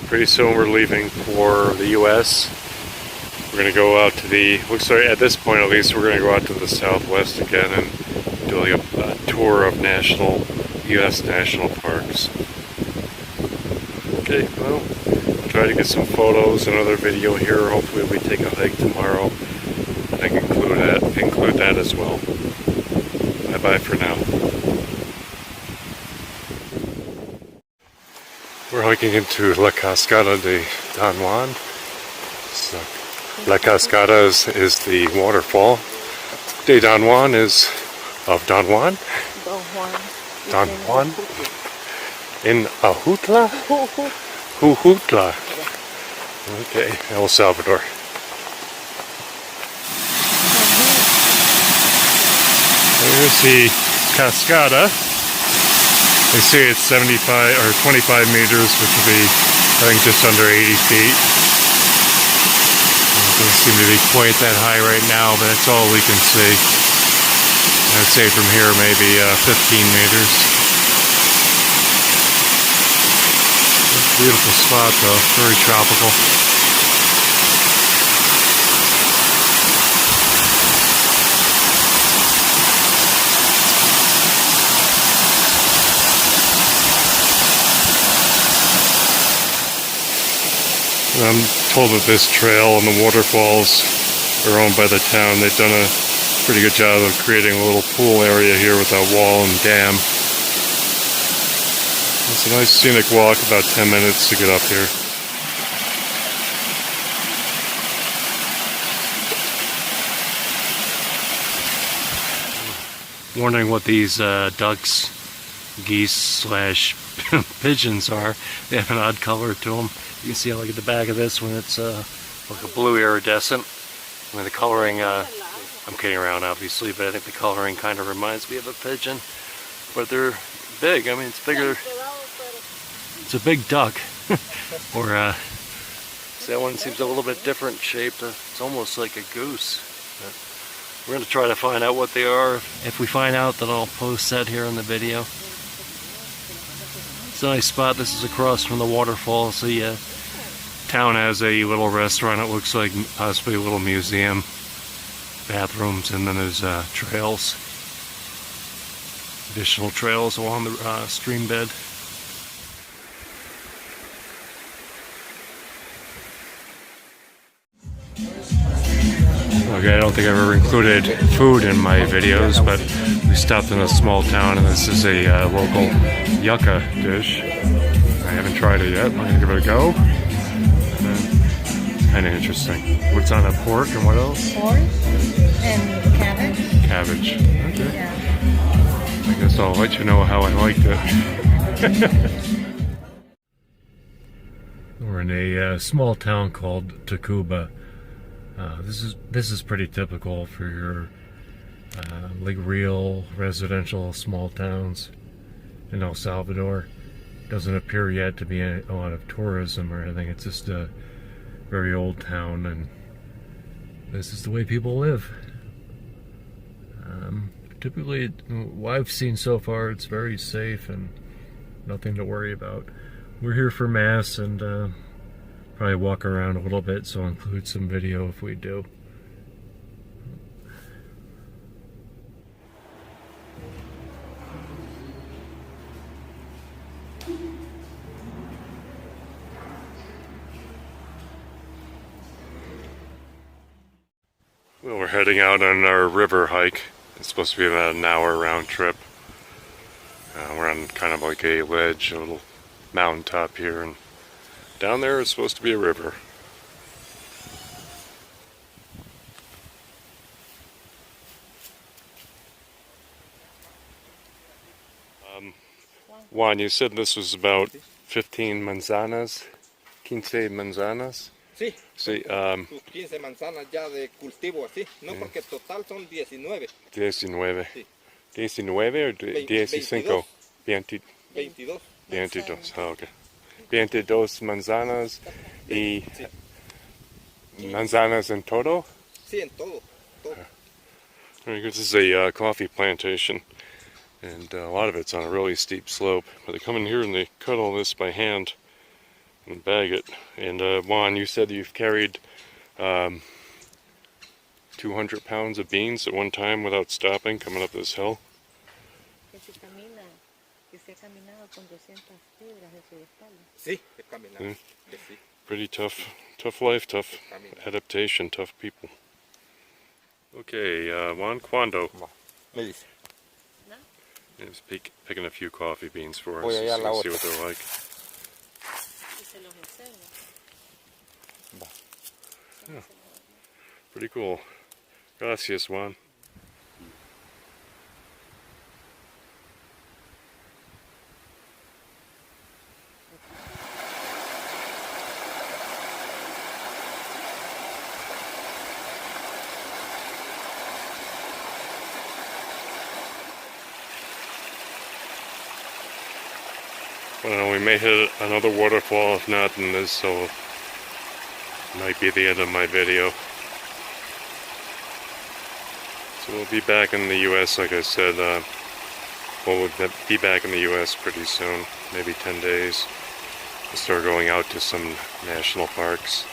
Pretty soon we're leaving for the U.S. We're going to go out to the, looks like at this point at least, we're going to go out to the southwest again and do like a tour of U.S. national parks. Okay, well, I'll try to get some photos, another video here. Hopefully we take a hike tomorrow. I can include that as well. Bye-bye for now. We're hiking into La Cascada de Don Juan. So, La Cascada is the waterfall. De Don Juan is of Don Juan. Don Juan. In Ajutla? Jujutla. Okay, El Salvador. Here's the Cascada. They say it's 75 or 25 meters, which will be, I think, just under 80 feet. It doesn't seem to be quite that high right now, but that's all we can see. I'd say from here maybe 15 meters. Beautiful spot though, very tropical. I'm told that this trail and the waterfalls are owned by the town. They've done a pretty good job of creating a little pool area here with a wall and dam. It's a nice scenic walk, about 10 minutes to get up here. Wondering what these ducks, geese / pigeons are. They have an odd color to them. You can see, like at the back of this one, it's like a blue iridescent. I mean, the coloring, I'm kidding around obviously, but I think the coloring kind of reminds me of a pigeon. But they're big. I mean, it's bigger. It's a big duck. Or see, that one seems a little bit different shaped. It's almost like a goose. But we're going to try to find out what they are. If we find out, then I'll post that here in the video. It's a nice spot. This is across from the waterfall. So yeah, town has a little restaurant. It looks like possibly a little museum, bathrooms, and then there's trails, additional trails along the stream bed. Okay, I don't think I've ever included food in my videos, but we stopped in a small town and this is a local yucca dish. I haven't tried it yet. I'm going to give it a go. It's kind of interesting. What's on it? Pork and what else? Pork and cabbage. Cabbage. Okay. Yeah. I guess I'll let you know how I liked it. We're in a small town called Tacuba. This is pretty typical for your like real residential small towns in El Salvador. Doesn't appear yet to be a lot of tourism or anything. It's just a very old town, and this is the way people live. Typically, what I've seen so far, it's very safe and nothing to worry about. We're here for Mass and probably walk around a little bit, so I'll include some video if we do. Well, we're heading out on our river hike. It's supposed to be about an hour round trip. We're on kind of like a ledge, a little mountaintop here, and down there is supposed to be a river. Juan, you said this was about 15 manzanas, 15 manzanas? Sí, Sí, 15 manzanas ya de cultivo así, no porque total son 19. 19. Sí. 19 o 15? 22. 22, ah, ok. 22 manzanas y manzanas en todo? Sí, en todo. This is a coffee plantation, and a lot of it's on a really steep slope. But they come in here and they cut all this by hand. and bag it. And Juan, you said you've carried 200 pounds of beans at one time without stopping coming up this hill. Que se camina, que se ha caminado con 200 libras en su espalda. Sí, he caminado. Que sí. Pretty tough life, tough Camina. adaptation, tough people. Okay, Juan, cuando? Me dice. ¿No? He's picking a few coffee beans for us, Voy so allá a you la can see otra. what they're like. Y se los enseña. Va. Yeah. Pretty cool. Gracias, Juan. I don't know, we may hit another waterfall, if not in this, so it might be the end of my video. So we'll be back in the US, like I said. We'll be back in the US pretty soon, maybe 10 days. We'll start going out to some national parks.